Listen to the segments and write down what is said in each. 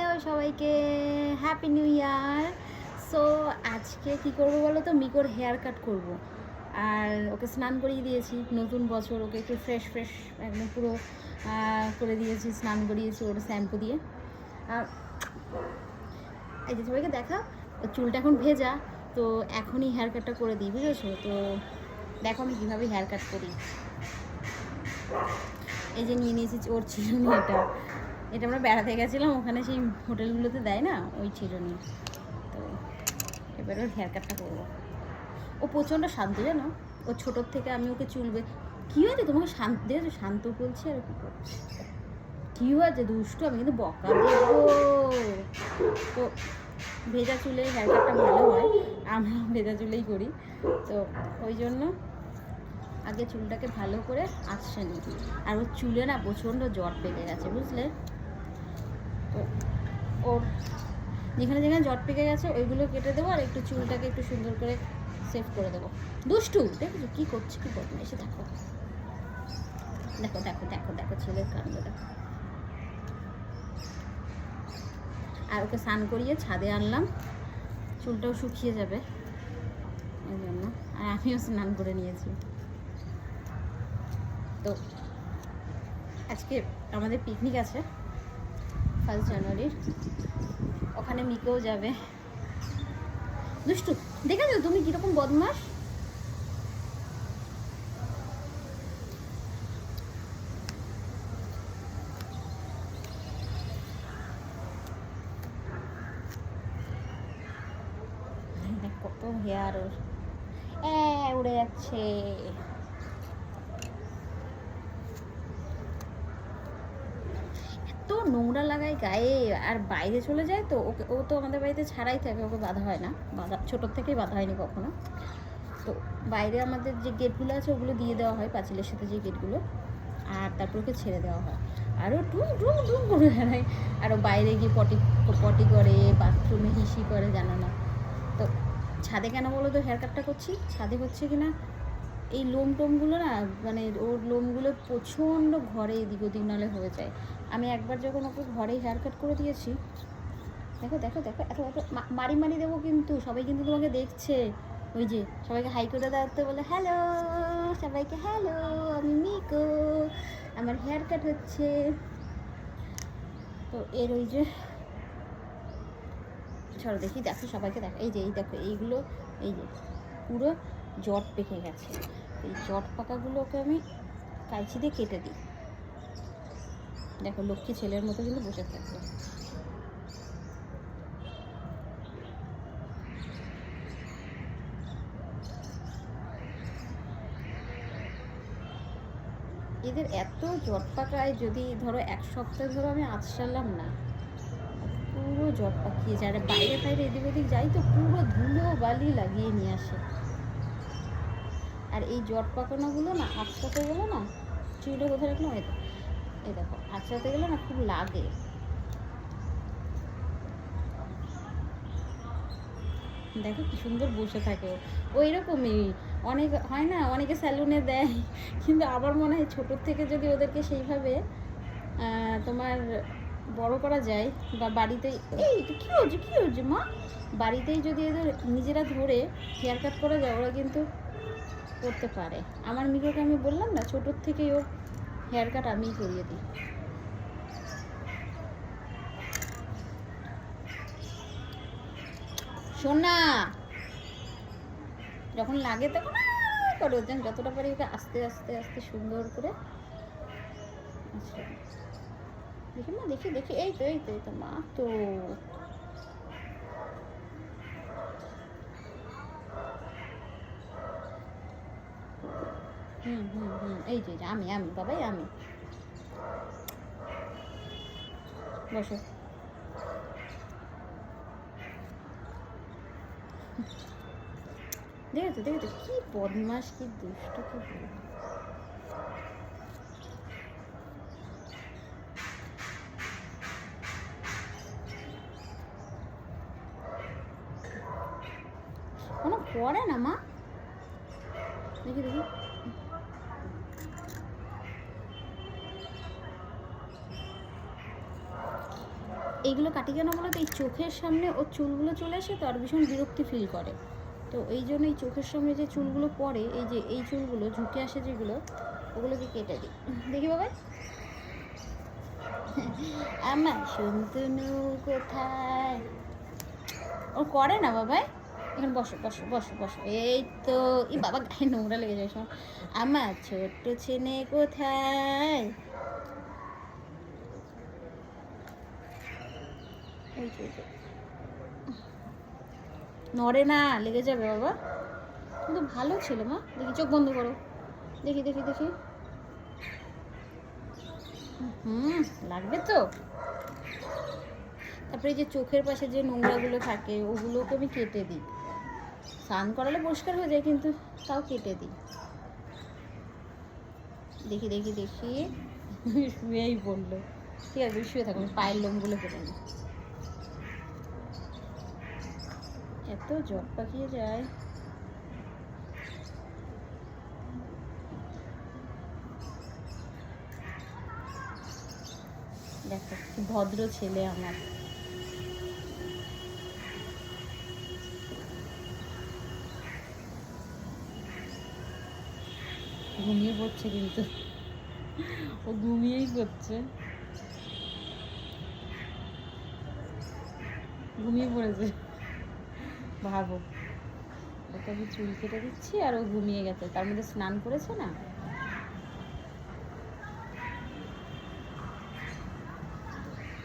Hello সবাইকে, happy new year. So আজকে কি করব বলো তো, মিকোর হেয়ার কাট করব। আর ওকে স্নান করিয়ে দিয়েছি, নতুন বছর, ওকে একটু ফ্রেশ ফ্রেশ একদম পুরো করে দিয়েছি, স্নান করিয়েছি ওর শ্যাম্পু দিয়ে। আর এই যে সবাইকে দেখা, ওর চুলটা এখন ভেজা, তো এখনই হেয়ার কাটটা করে দিই, বুঝেছো? তো দেখো আমি কীভাবে হেয়ার কাট করি। এই যে নিয়ে নিয়েছি ওর চিরুনি, এটা আমরা বেড়াতে গেছিলাম, ওখানে সেই হোটেলগুলোতে দেয় না, ওই চিরুনি। তো এবারে ওর হেয়ার কাটটা করবো। ও প্রচণ্ড শান্ত, জানো? ও ছোটোর থেকে আমি ওকে চুলবে। কী হয়েছে তোমাকে? শান্ত দেখেছো, শান্ত বলছি আর কী করছি। কী হয়েছে দুষ্টু? আমি কিন্তু বকা দেবো। তো ভেজা চুলে হেয়ার কাটটা ভালো হয়, আমরা ভেজা চুলেই করি। তো ওই জন্য আগে চুলটাকে ভালো করে আঁচড়ে নিই। আর ওর চুলে না প্রচণ্ড জট পেকে গেছে, বুঝলে? তো ওর যেখানে যেখানে জট পেকে গেছে ওইগুলো কেটে দেবো, আর একটু চুলটাকে একটু সুন্দর করে সেভ করে দেবো। দুষ্টু দেখেছো কী করছে, কী করবে? এসে থাকো, দেখো দেখো দেখো দেখো ছেলের কাণ্ড দেখো। আর ওকে স্নান করিয়ে ছাদে আনলাম, চুলটাও শুকিয়ে যাবে এই জন্য। আর আমিও স্নান করে নিয়েছি। তো আজকে আমাদের পিকনিক আছে 1 জানুয়ারির, ওখানে মিকেও যাবে। দুষ্টু দেখেছো তুমি কীরকম বদমাস? কত হেয়ার ওর, উড়ে যাচ্ছে। এত নোংরা লাগায় গায়ে, আর বাইরে চলে যায় তো ওকে, ও তো আমাদের বাড়িতে ছাড়াই থাকে, ওকে বাঁধা হয় না, ছোটোর থেকেই বাঁধা হয়নি কখনো। তো বাইরে আমাদের যে গেটগুলো আছে ওগুলো দিয়ে দেওয়া হয়, পাঁচিলের সাথে যে গেটগুলো, আর তারপর ওকে ছেড়ে দেওয়া হয়। আর ও ঢুম ঢুম ঢুম করে বেড়ায়, আর ও বাইরে গিয়ে পটি করে, বাথরুমে হিসি করে, জানো না? তো ছাদে কেন বলো তো হেয়ার কাটটা করছি? ছাদে হচ্ছে কি না, এই লোম টোমগুলো না, মানে ওর লোমগুলো প্রচণ্ড ঘরে এদিক ওদিক নালে হয়ে যায়। আমি একবার যখন ওকে ঘরে হেয়ার কাট করে দিয়েছি, দেখো দেখো দেখো, এত এত মারি মারি দেবো কিন্তু, সবাই কিন্তু তোমাকে দেখছে। ওই যে সবাইকে হাই করে দেওয়াতে বলে, হ্যালো সবাইকে, হ্যালো আমি মিকো, আমার হেয়ার কাট হচ্ছে। তো এর ওই যে ছাড়ো দেখি, দেখো সবাইকে দেখো, এই যে এই দেখো এইগুলো, এই যে পুরো জট পেকে গেছে। এই জট পাকাগুলোকে আমি কাঁচি দিয়ে কেটে দিই। দেখো লক্ষ্মী ছেলের মতো কিন্তু বসে থাকবে। এদের এত জট পাকায়, যদি ধরো 1 সপ্তাহ ধরো আমি আঁচড়ালাম না, পুরো জট পাকিয়ে যায়। আর বাইরে বাইরে এদিক ওদিক যাই তো পুরো ধুলো বালি লাগিয়ে নিয়ে আসে। আর এই জট পাকানোগুলো না আঁচড়াতে গেলে না, চুলে কোথায় রাখলাম, এই দেখো আঁচড়াতে গেলে না খুব লাগে। দেখো কি সুন্দর বসে থাকে। ওই রকমই অনেক হয় না, অনেকে স্যালুনে দেয়, কিন্তু আমার মনে হয় ছোটোর থেকে যদি ওদেরকে সেইভাবে তোমার বড় করা যায়, বা বাড়িতেই, এই কী হচ্ছে কী হচ্ছে মা, বাড়িতেই যদি এদের নিজেরা ধরে হেয়ার কাট করা যায়, ওরা কিন্তু করতে পারে। আমার মিকোকে আমি বললাম না, ছোটোর থেকেই ওর হেয়ার কাট আমিই করিয়ে দিই। শোন না, যখন লাগে তখন করে দেন, যতটা পারি ওকে আস্তে আস্তে আস্তে সুন্দর করে। আচ্ছা দেখি না, দেখি দেখি, এই তো এই তো এই তো মা, তো হুম হুম হুম, এই যে আমি আমি বাবাই আমি, বসো। দেখেছো দেখেছো কি বদমাস, কি দুষ্ট, কি কোনো করে না মা, দেখি দেখি। এইগুলো কাটি কেন বলো তো, এই চোখের সামনে ওর চুলগুলো চলে আসে তো আর ভীষণ বিরক্তি ফিল করে, তো এই জন্য এই চোখের সামনে যে চুলগুলো পড়ে, এই যে এই চুলগুলো ঝুঁকে আসে যেগুলো, ওগুলোকে কেটে দিই। দেখি বাবা, আমার শুনতুনু কোথায়, ও করে না বাবাই, এখানে বসো বসো বসো বসো, এই তো, ই বাবা গায়ে নোংরা লেগে যায় সময়। আমার ছোট্ট ছেলে কোথায়, নড়ে না, লেগে যাবে বাবা, কিন্তু ভালো ছিল মা। দেখি চোখ বন্ধ করো, দেখি দেখি দেখি, লাগবে তো। তারপরে যে চোখের পাশে যে নোংরাগুলো থাকে ওগুলোকে আমি কেটে দিই, স্নান করালে পরিষ্কার হয়ে যায় কিন্তু তাও কেটে দিই। দেখি দেখি দেখি, শুয়েই বললো, ঠিক আছে শুয়ে থাকো, আমি পায়ের লোমগুলো কেটে নিই। এত জট পাকিয়ে যায়। দেখো কি ভদ্র ছেলে আমার। ঘুমিয়ে পড়ছে কিন্তু, ও ঘুমিয়েই পড়ছে, ঘুমিয়ে পড়েছে। ভাবো, ওকে আমি চুল কেটে দিচ্ছি আর ও ঘুমিয়ে গেছে, তার মধ্যে স্নান করেছে না।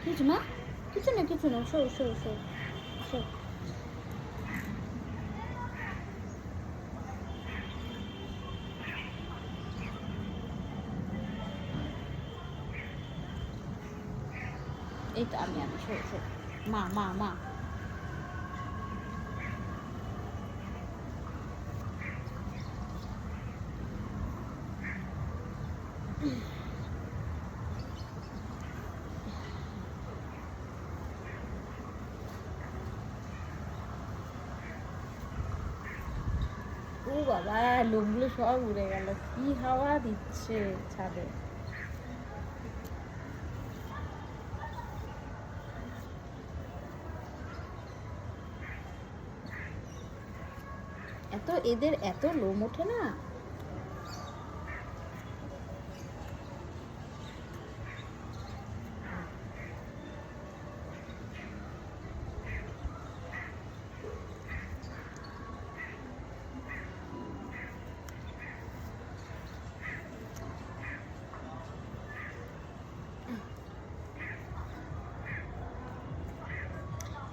কিছু না, কিছু না, কিছু না, শো শো শো শো। এই তো আমি শো শো, মা মা মা। ও বাবা, লোকগুলো সব উড়ে গেল, কি হাওয়া দিচ্ছে ছাদে। এত এদের এত লোম ওঠে না।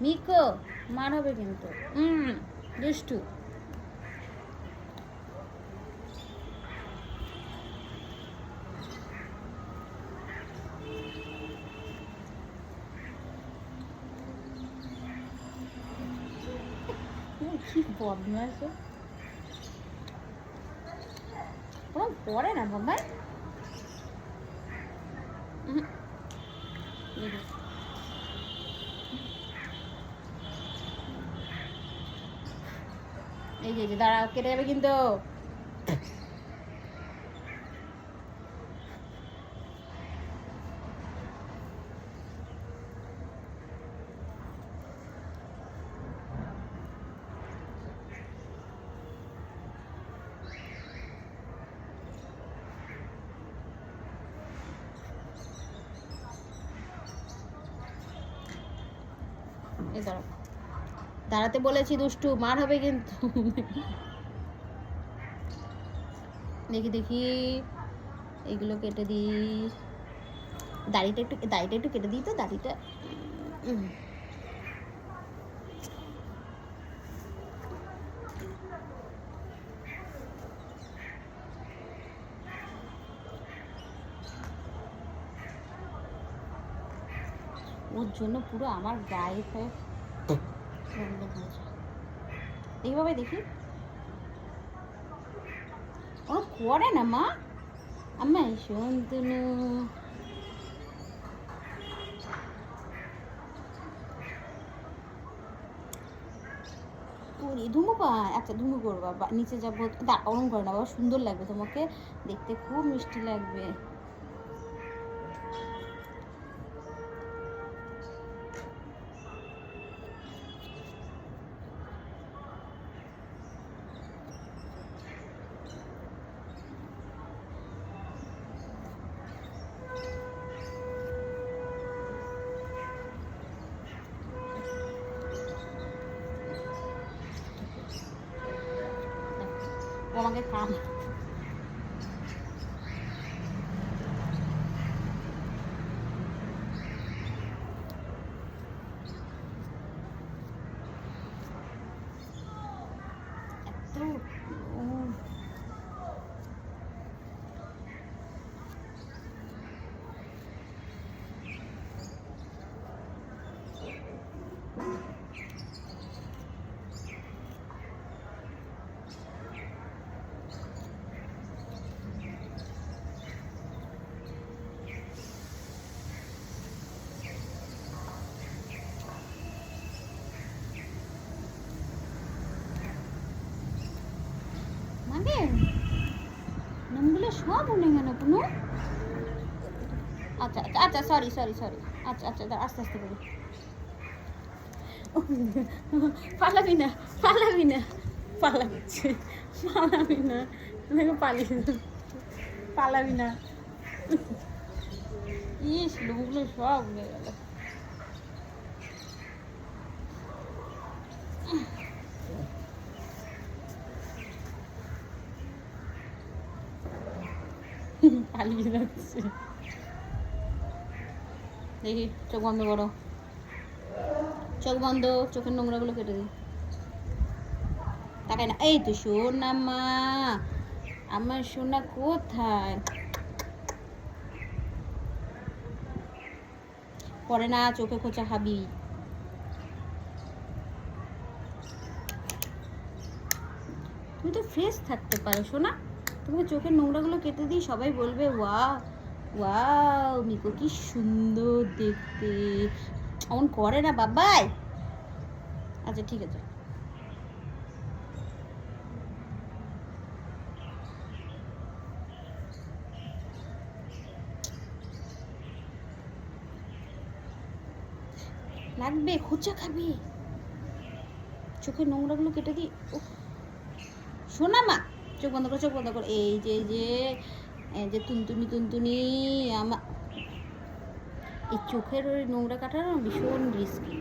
মিকো মার হবে কিন্তু, দুষ্টু। কি বদমাস, কোনো পড়ে না বাবা। এই যে দাঁড়া, কেটে যাবে কিন্তু। এই দাঁড়াও, দাঁড়াতে বলেছি দুষ্টু, মার হবে কিন্তু। দেখি দেখি, এগুলো কেটে দিই, দাড়িটা একটু কেটে দিই তো, দাড়িটা। ওর জন্য পুরো আমার গায়ে হয়ে এইভাবে দেখি, ও করে না মা, আমি শুনতুনু। ওরে ধুমু পা, আচ্ছা ধুমু করো বাবা, নিচে যাবো, ওরম করো না বাবা, সুন্দর লাগবে তোমাকে দেখতে, খুব মিষ্টি লাগবে। আমাকে কাম মানে নামগুলো সব উঠে গেল কোনো। আচ্ছা আচ্ছা আচ্ছা, সরি সরি সরি, আচ্ছা আচ্ছা আস্তে আস্তে করি। পালাবি না পালাবি না, পালাচ্ছে, পালাবি না, দেখো পালিয়ে পালাবি না। ইস লোকগুলো সব উড়ে গেল। পালিয়ে যাচ্ছে। দেখি চোখ বন্ধ করো, চোখ বন্ধ, চোখের নোংরাগুলো কেটে দিই। তাকাই না, এই তো সোনা মা, আমার সোনা কোথায়? পরে না চোখে খোঁচা খাবি। তুমি তো ফ্রেশ থাকতে পারো সোনা, তোমাকে চোখের নোংরাগুলো কেটে দিই, সবাই বলবে ওয়াও ওয়াও মিকো কি সুন্দর দেখতে। এমন করে না বাবাই। আচ্ছা ঠিক আছে, লাগবে খোঁচা খাবি, চোখের নোংরাগুলো কেটে দিই। শোনা মা, চোখ বন্ধ করো, চোখ বন্ধ করো। এই যে এই যে তুনতুনি তুনতুনি আমার, এই চোখের ওই নোংরা কাটানো ভীষণ রিস্কি,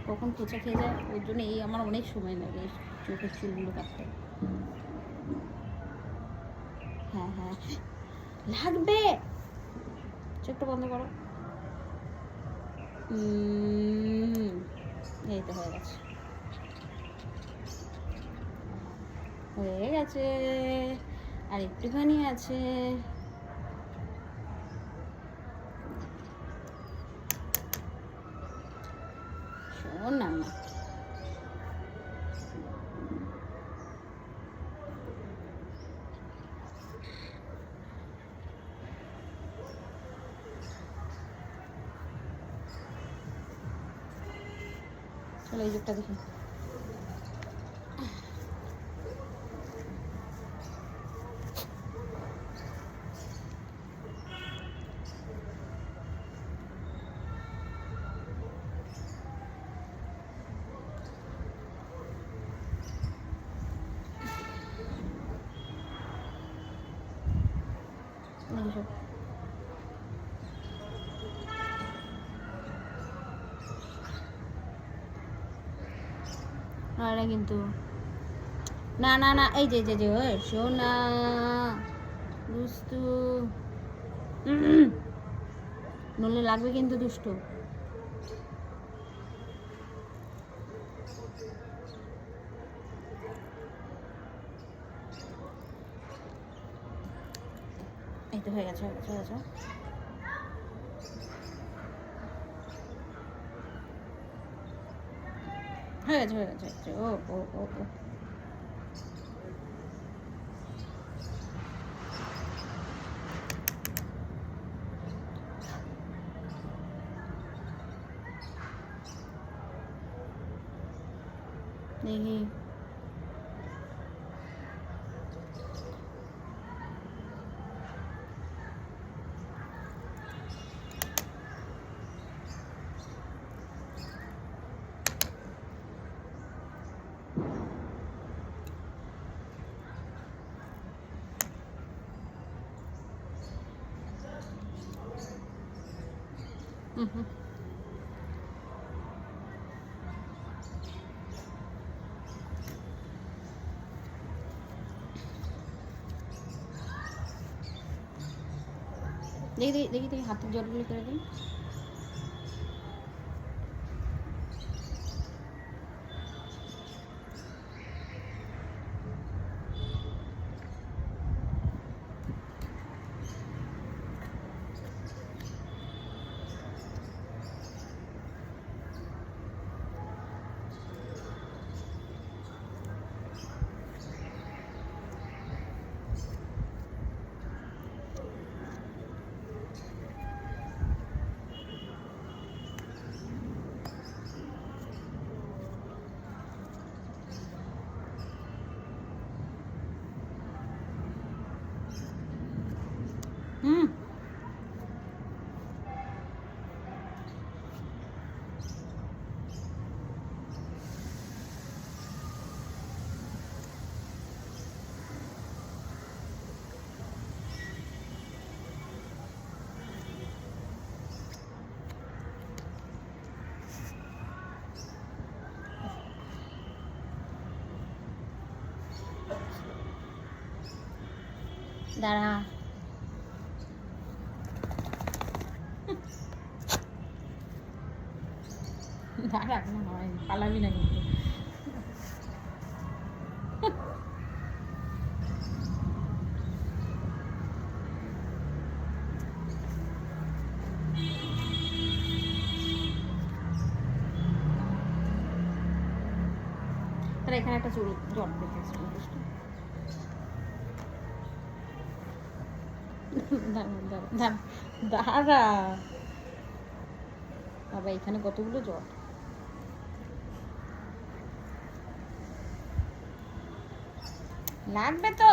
কখন খোঁচা খেয়ে যায়, ওর জন্য এই আমার অনেক সময় লাগে এই চোখের চুলগুলো কাটতে। হ্যাঁ হ্যাঁ লাগবে, চোখটা বন্ধ করো। এই তো হয়ে গেছে, হয়ে গেছে, আর একটুখানি আছে। শোন না মা, চলো এই চোখটা দেখি। আরে কিন্তু না না না, এই যে যে সোনা দুষ্টু, নলে লাগবে কিন্তু দুষ্টু। এই তো হয়ে গেছে হয়ে গেছে হয়ে গেছে, হয়ে গেছে হয়ে গেছে। ও ও ও ও দেখি দেখি দেখি দেখি তুমি হাতের জলগুলো করে দিন। হুম, দাঁড়া। দাঁড়া, এখনো হয়নি, পালাবি না কিন্তু। তাহলে এখানে একটা চুল জট দেখেছি। দাঁড়া বাবা, এখানে কতগুলো জট। লাগবে তো।